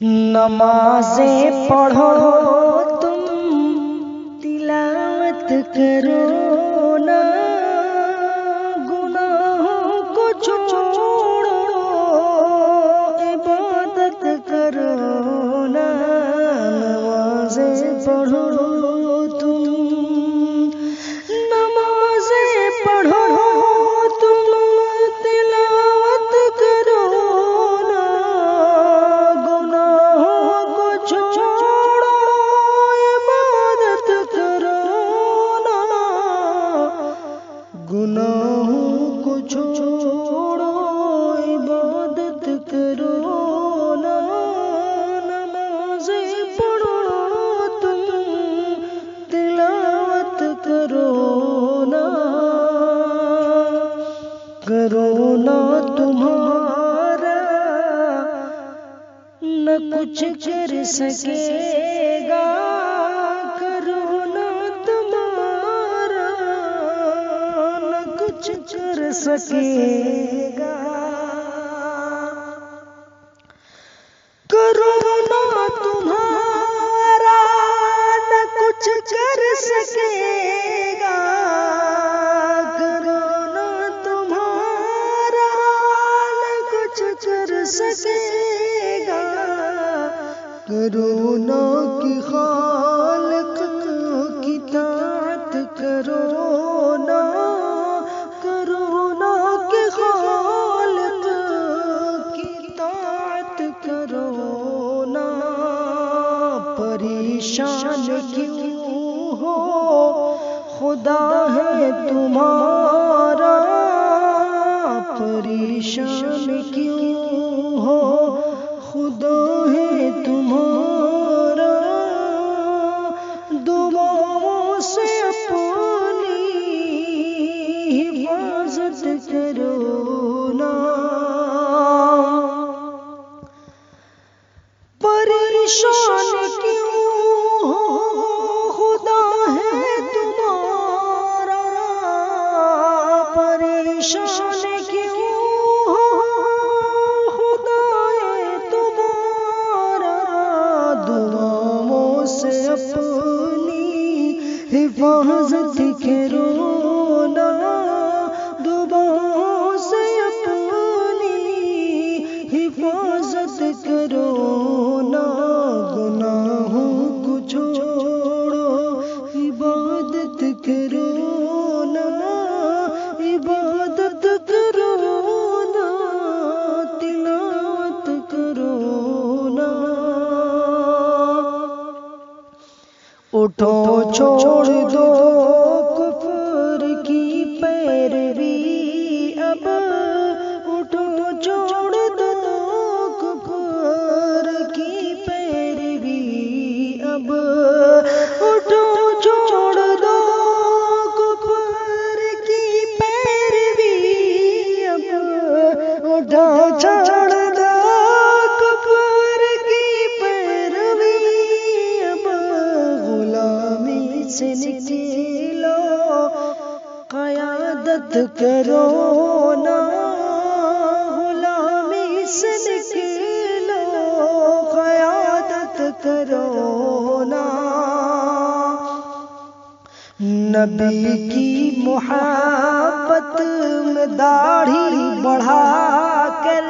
نمازیں پڑھو تم تلاوت کرو نا، گناہوں کو چھوڑو عبادت کرو نا، نمازیں پڑھو تم، نمازیں پڑھو تم تلاوت کرو نا، گناہوں کو چھوڑو عبادت کرو نا، گناہوں کو چھوڑو عبادت کرو نا، نمازیں پڑھو تم تلاوت کرو نا، کرو نا تمہارا نہ کچھ کر سکے گا، کرو نا تمہارا نہ کچھ کر سکے گا، کرو نا تمہارا نہ کچھ کر سکے گا، کرو نا تمہارا نہ کچھ کر سکے گا، کرو نا کہ خالق کی طاعت کرو نا، کرو نا کہ خالق کی طاعت کرو نا، پریشان کیوں ہو خدا ہے تمہارا، پریشان کیوں ہو خدا ہے تمہارا، دعاؤں سے اپنی حفاظت کرو نا، پریشان کیوں ہو خدا ہے تمہارا، پریشان کیوں ہو خدا ہے تمہارا، دعاؤں سے اپنی حفاظت کرو نا، دعاؤں سے اپنی حفاظت کرو نا، گناہوں کو چھوڑو عبادت کرو نا، عبادت کرو نا، تلاوت کرو نا، اٹھو چھوڑ دو کفر کی پیروی اب، اٹھو چھوڑ دو کفر کی پیروی اب، اٹھو چھوڑ دو کفر کی پیروی اب، اٹھو چھوڑ دو کفر کی پیروی اب، غلامی سے نکلو قیادت کرو نا، غلامی سے نکلو قیادت کرو نا، نبی کی محبت میں داڑھی بڑھا کر،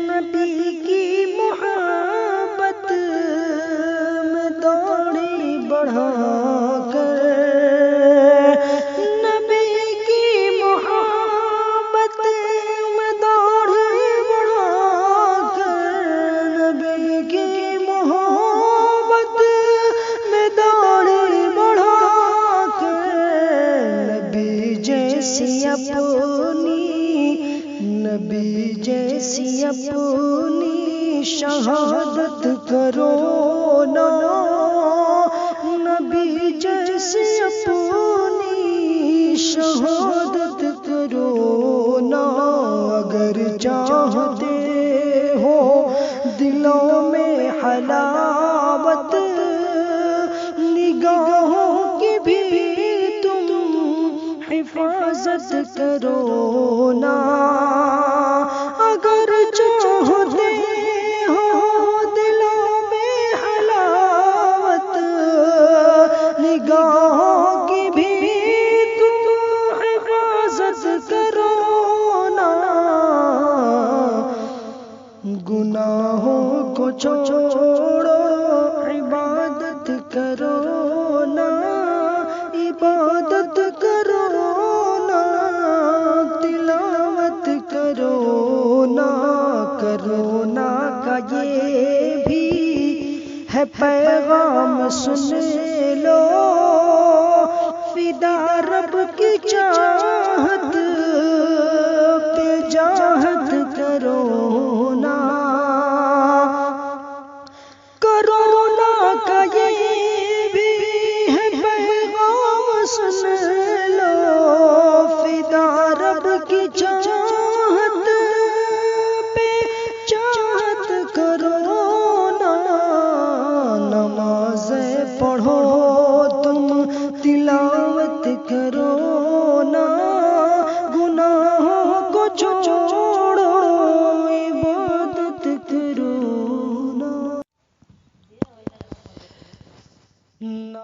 نبی کی محبت میں داڑھی بڑھا کر، نبی کی محبت میں داڑھی بڑھا کر، نبی کی محبت میں داڑھی بڑھا کر، نبی جیسی اپنی، نبی جیسی اپنی شہادت کرو نا، نبی جیسی اپنی شہادت کرو نا، اگر چاہتے ہو دلوں میں حلاوت، نگاہوں کی بھی تم حفاظت کرو نا، اگر چاہتے ہو چھوڑو عبادت کرو نا، عبادت کرو نا، تلاوت کرو نا، کرونا کا یہ بھی ہے پیغام سن لو، فدا رب